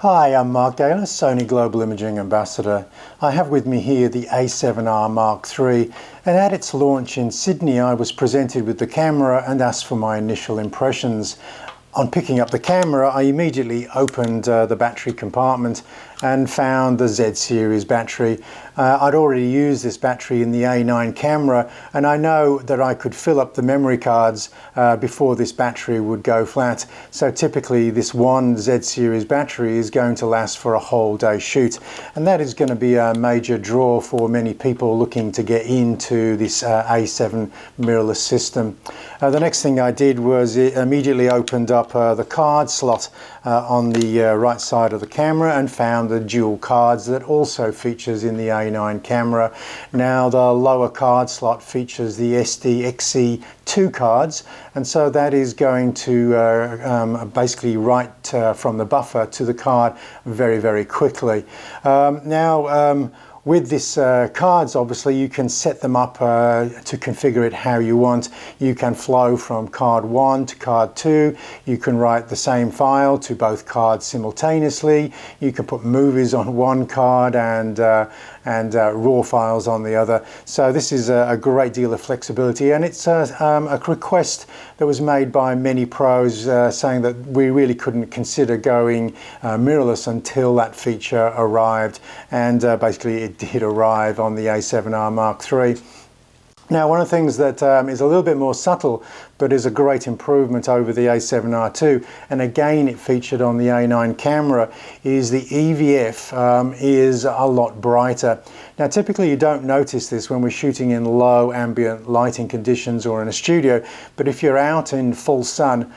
Hi, I'm Mark Gaylor, Sony Global Imaging Ambassador. I have with me here the A7R Mark III, and at its launch in Sydney I was presented with the camera and asked for my initial impressions. On picking up the camera, I immediately opened the battery compartment and found the Z-series battery. I'd already used this battery in the A9 camera, and I know that I could fill up the memory cards before this battery would go flat. So typically this one Z-series battery is going to last for a whole day shoot, and that is going to be a major draw for many people looking to get into this A7 mirrorless system. The next thing I did was immediately opened up the card slot on the right side of the camera and found the dual cards that also features in the A9 camera. Now the lower card slot features the SD-XC2 cards, and so that is going to basically write from the buffer to the card very quickly. With this cards, obviously you can set them up to configure it how you want. You can flow from card 1 to card 2. You can write the same file to both cards simultaneously. You can put movies on one card and raw files on the other. So this is a great deal of flexibility, and it's a request that was made by many pros saying that we really couldn't consider going mirrorless until that feature arrived, and basically it did arrive on the A7R Mark III. Now, one of the things that is a little bit more subtle but is a great improvement over the A7R2, and again it featured on the A9 camera, is the EVF is a lot brighter. Now typically you don't notice this when we're shooting in low ambient lighting conditions or in a studio, but if you're out in full sun,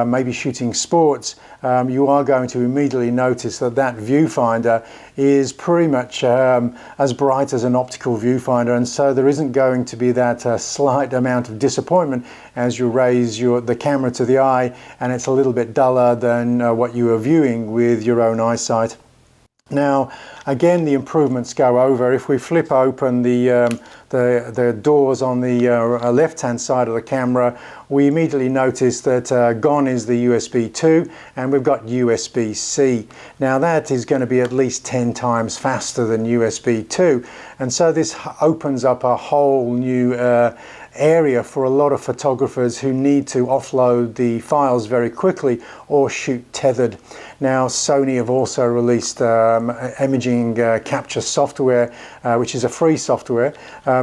maybe shooting sports, you are going to immediately notice that that viewfinder is pretty much as bright as an optical viewfinder, and so there isn't going to be that slight amount of disappointment as you raise the camera to the eye and it's a little bit duller than what you are viewing with your own eyesight. Now again, the improvements go over. If we flip open the doors on the left hand side of the camera, we immediately notice that gone is the USB 2 and we've got USB-C. Now that is going to be at least 10 times faster than USB 2, and so this opens up a whole new area for a lot of photographers who need to offload the files very quickly or shoot tethered. Now Sony have also released imaging capture software, which is a free software,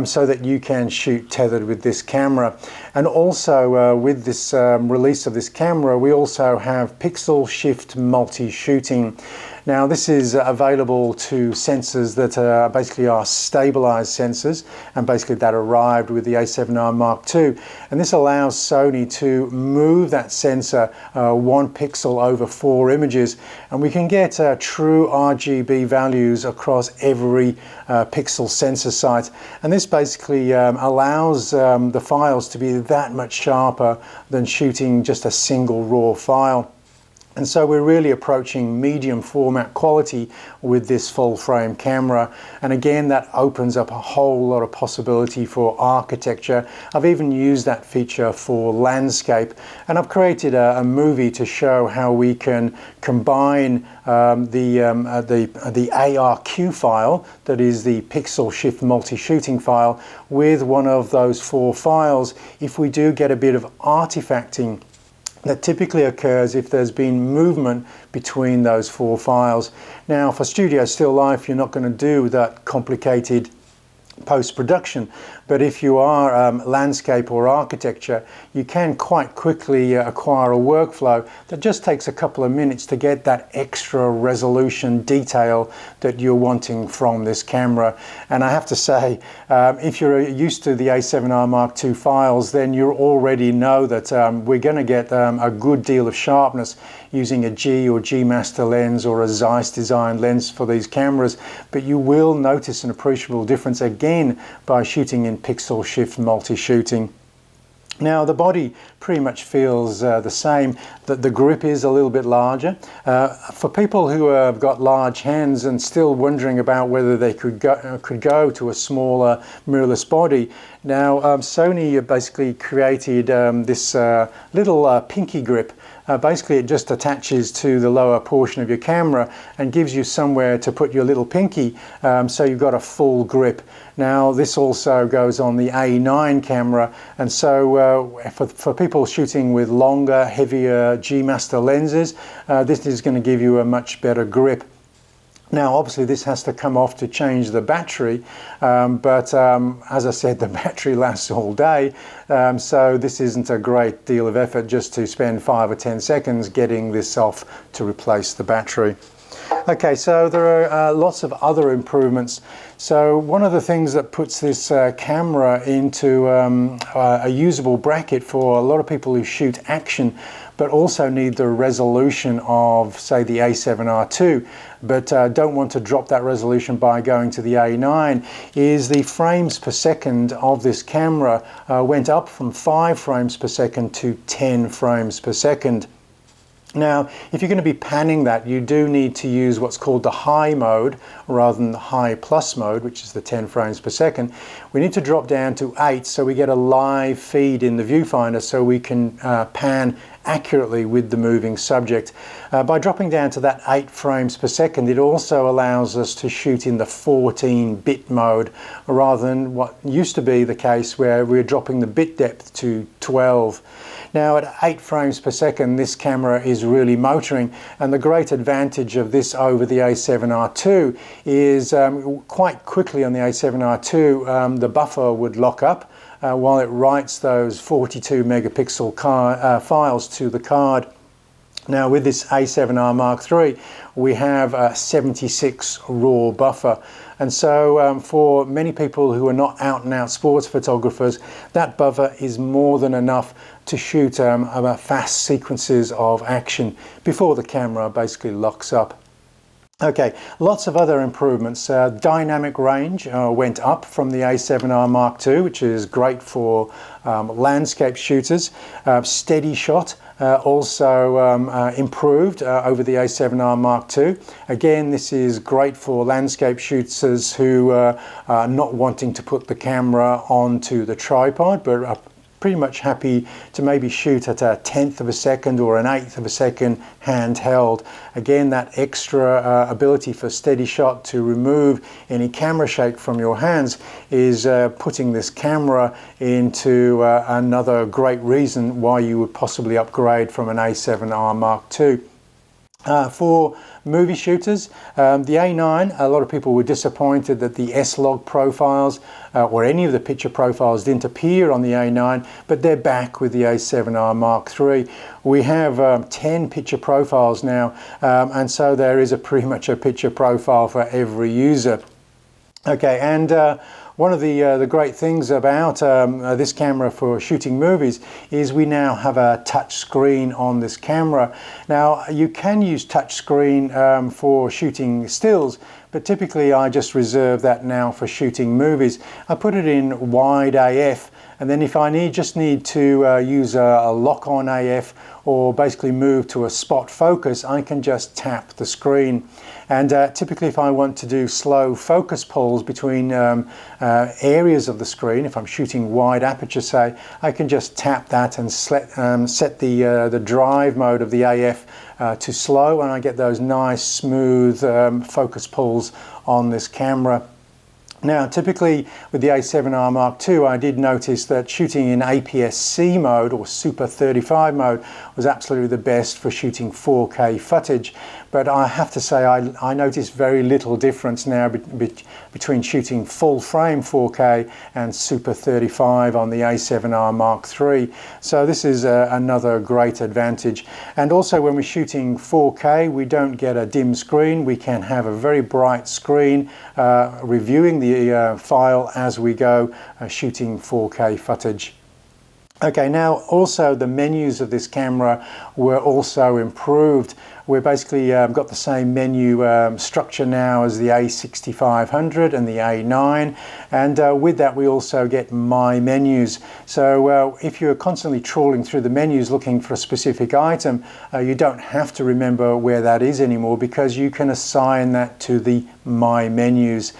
so that you can shoot tethered with this camera. And also with this release of this camera, we also have pixel shift multi-shooting. Now this is available to sensors that basically are stabilized sensors, and basically that arrived with the A7R Mark II, and this allows Sony to move that sensor 1 pixel over 4 images, and we can get true RGB values across every pixel sensor site, and this basically allows the files to be that much sharper than shooting just a single raw file. And so we're really approaching medium format quality with this full frame camera, and again that opens up a whole lot of possibility for architecture. I've even used that feature for landscape, and I've created a movie to show how we can combine the ARQ file, that is the pixel shift multi-shooting file, with one of those 4 files if we do get a bit of artifacting that typically occurs if there's been movement between those 4 files. Now for studio still life, you're not going to do that complicated post-production, but if you are landscape or architecture, you can quite quickly acquire a workflow that just takes a couple of minutes to get that extra resolution detail that you're wanting from this camera. And I have to say, if you're used to the A7R Mark II files, then you already know that we're going to get a good deal of sharpness using a G or G Master lens or a Zeiss design lens for these cameras, but you will notice an appreciable difference again by shooting in pixel shift multi-shooting. Now the body pretty much feels the same, that the grip is a little bit larger. For people who have got large hands and still wondering about whether they could go to a smaller mirrorless body, Now, Sony basically created this little pinky grip. Basically, it just attaches to the lower portion of your camera and gives you somewhere to put your little pinky, so you've got a full grip. Now, this also goes on the A9 camera, and so for people shooting with longer, heavier G-Master lenses, this is going to give you a much better grip. Now, obviously, this has to come off to change the battery, but as I said, the battery lasts all day, so this isn't a great deal of effort just to spend 5 or 10 seconds getting this off to replace the battery. Okay, so there are lots of other improvements. So one of the things that puts this camera into a usable bracket for a lot of people who shoot action but also need the resolution of, say, the A7R2, but don't want to drop that resolution by going to the A9, is the frames per second of this camera went up from 5 frames per second to 10 frames per second. Now, if you're going to be panning that, you do need to use what's called the high mode rather than the high plus mode, which is the 10 frames per second. We need to drop down to 8 so we get a live feed in the viewfinder so we can pan accurately with the moving subject. By dropping down to that 8 frames per second, it also allows us to shoot in the 14-bit mode rather than what used to be the case where we're dropping the bit depth to 12. Now, at 8 frames per second, this camera is really motoring, and the great advantage of this over the A7R2 is quite quickly on the A7R2 the buffer would lock up while it writes those 42 megapixel files to the card. Now, with this A7R3, we have a 76 raw buffer, and so for many people who are not out and out sports photographers, that buffer is more than enough to shoot fast sequences of action before the camera basically locks up. Okay, lots of other improvements. Dynamic range went up from the A7RIII, which is great for landscape shooters. Steady shot also improved over the A7RIII. Again, this is great for landscape shooters who are not wanting to put the camera onto the tripod, but are pretty much happy to maybe shoot at 1/10 of a second or 1/8 of a second handheld. Again, that extra ability for steady shot to remove any camera shake from your hands is putting this camera into another great reason why you would possibly upgrade from an A7RIII. For movie shooters, the A9, a lot of people were disappointed that the S-Log profiles or any of the picture profiles didn't appear on the A9, but they're back with the A7R3. We have 10 picture profiles now, and so there is pretty much a picture profile for every user. Okay, and one of the great things about this camera for shooting movies is we now have a touch screen on this camera. Now, you can use touch screen for shooting stills, but typically I just reserve that now for shooting movies. I put it in wide AF, and then if I just need to use a lock-on AF or basically move to a spot focus, I can just tap the screen. And typically if I want to do slow focus pulls between areas of the screen, if I'm shooting wide aperture say, I can just tap that and set the drive mode of the AF to slow, and I get those nice smooth focus pulls on this camera. Now, typically with the A7RIII, I did notice that shooting in APS-C mode or Super 35 mode was absolutely the best for shooting 4K footage. But I have to say I noticed very little difference now between shooting full frame 4K and Super 35 on the A7RIII. So this is another great advantage. And also when we're shooting 4K, we don't get a dim screen. We can have a very bright screen reviewing the file as we go shooting 4K footage. Okay, now also the menus of this camera were also improved. We're basically got the same menu structure now as the A6500 and the A9, and with that we also get My Menus. So if you're constantly trawling through the menus looking for a specific item, you don't have to remember where that is anymore, because you can assign that to the My Menus.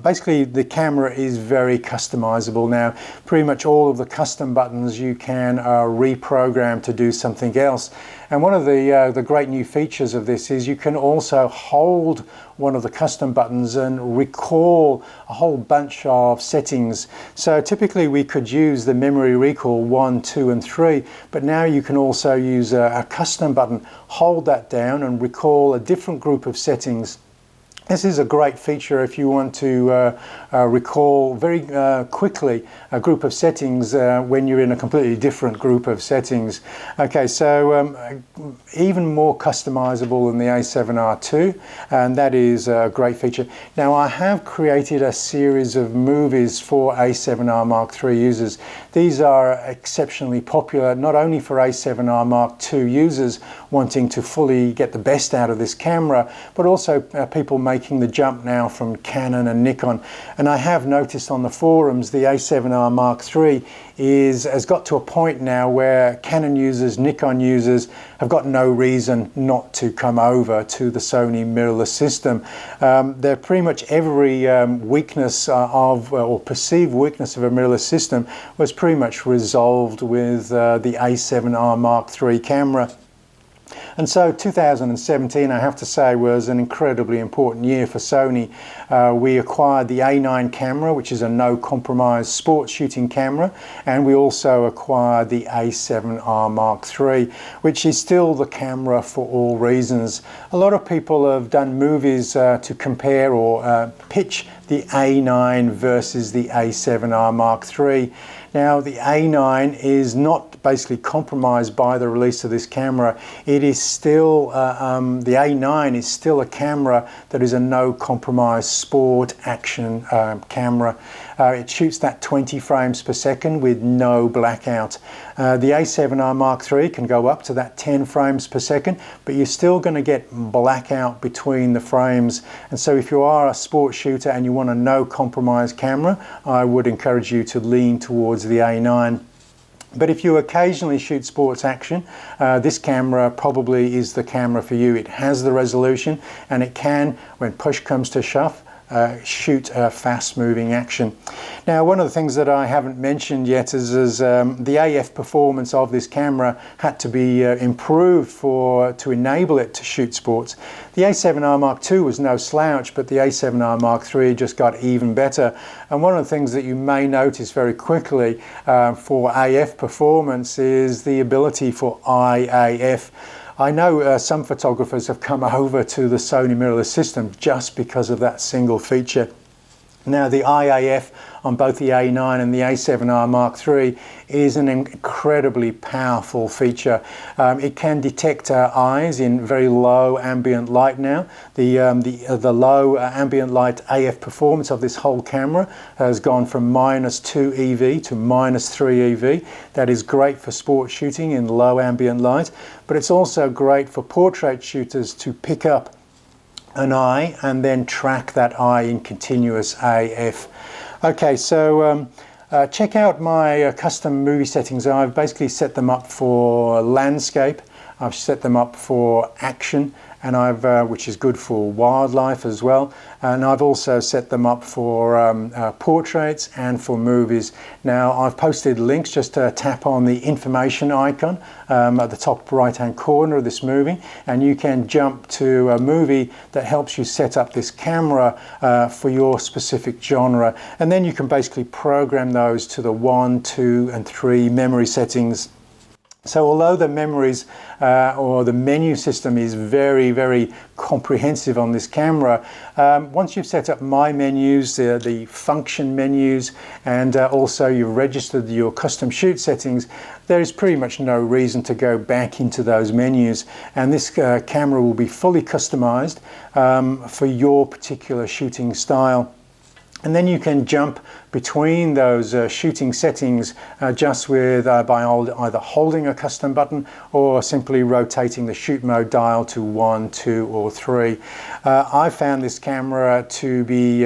Basically the camera is very customizable now. Pretty much all of the custom buttons you can reprogram to do something else. And one of the great new features of this is you can also hold one of the custom buttons and recall a whole bunch of settings. So typically we could use the memory recall 1, 2 and 3, but now you can also use a custom button, hold that down and recall a different group of settings. This is a great feature if you want to recall very quickly a group of settings when you're in a completely different group of settings. Okay, so even more customizable than the A7R2, and that is a great feature. Now I have created a series of movies for A7R3 users. These are exceptionally popular, not only for A7R2 users wanting to fully get the best out of this camera, but also people making the jump now from Canon and Nikon. And I have noticed on the forums the A7R3 has got to a point now where Canon users, Nikon users have got no reason not to come over to the Sony mirrorless system. They're pretty much every weakness or perceived weakness of a mirrorless system was pretty much resolved with the A7R3 camera. And so 2017, I have to say, was an incredibly important year for Sony. We acquired the A9 camera, which is a no-compromise sports shooting camera, and we also acquired the A7R3, which is still the camera for all reasons. A lot of people have done movies to compare or pitch the A9 versus the A7R3. Now the A9 is not basically compromised by the release of this camera. It is still, the A9 is still a camera that is a no compromise sport action camera. It shoots that 20 frames per second with no blackout. The A7R3 can go up to that 10 frames per second, but you're still going to get blackout between the frames. And so if you are a sports shooter and you want a no compromise camera, I would encourage you to lean towards the A9. But if you occasionally shoot sports action, this camera probably is the camera for you. It has the resolution and it can, when push comes to shove, shoot fast moving action. Now one of the things that I haven't mentioned yet is the AF performance of this camera had to be improved to enable it to shoot sports. The A7R2 was no slouch, but the A7R3 just got even better. And one of the things that you may notice very quickly for AF performance is the ability for IAF. I know some photographers have come over to the Sony mirrorless system just because of that single feature. Now the IAF on both the A9 and the A7R3 is an incredibly powerful feature. It can detect eyes in very low ambient light now. The low ambient light AF performance of this whole camera has gone from -2 EV to -3 EV. That is great for sport shooting in low ambient light, but it's also great for portrait shooters to pick up an eye and then track that eye in continuous AF. Okay, so check out my custom movie settings. I've basically set them up for landscape, I've set them up for action, and which is good for wildlife as well, and I've also set them up for portraits and for movies. Now I've posted links, just to tap on the information icon at the top right hand corner of this movie, and you can jump to a movie that helps you set up this camera for your specific genre, and then you can basically program those to the 1, 2 and 3 memory settings. So although the memories or the menu system is very, very comprehensive on this camera, once you've set up My Menus, the function menus, and also you've registered your custom shoot settings, there is pretty much no reason to go back into those menus. And this camera will be fully customized for your particular shooting style. And then you can jump between those shooting settings just with by either holding a custom button or simply rotating the shoot mode dial to 1, 2 or 3. I found this camera to be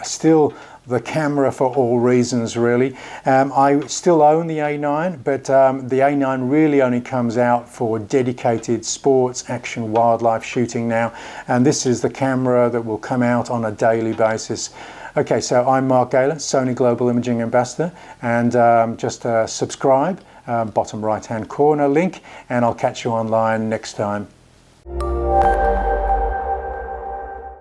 still the camera for all reasons, really. I still own the A9, but the A9 really only comes out for dedicated sports, action, wildlife shooting now, and this is the camera that will come out on a daily basis. Okay, so I'm Mark Gaylor, Sony Global Imaging Ambassador, and just subscribe, bottom right hand corner link, and I'll catch you online next time.